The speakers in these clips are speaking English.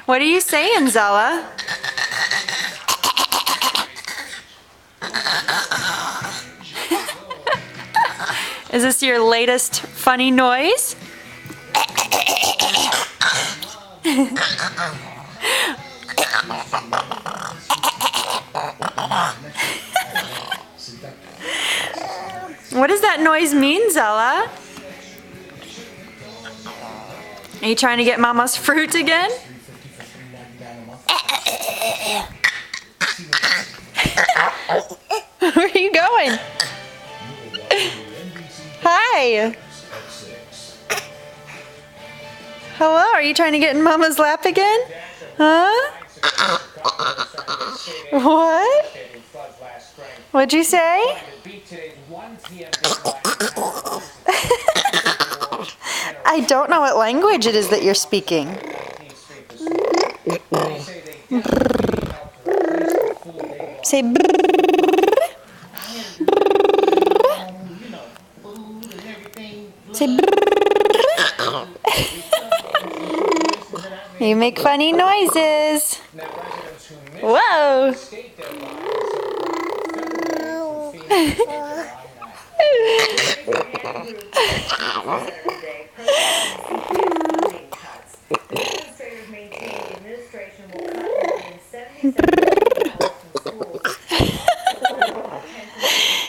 What are you saying, Zella? Is this your latest funny noise? What does that noise mean, Zella? Are you trying to get Mama's fruit again? Where are you going? Hi. Hello, are you trying to get in Mama's lap again? Huh? What? What'd you say? I don't know what language it is that you're speaking. Say brrrr. Say brrrr. You make funny noises. Whoa.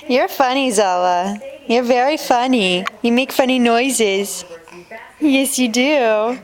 You're funny, Zella. You're very funny. You make funny noises. Yes, you do.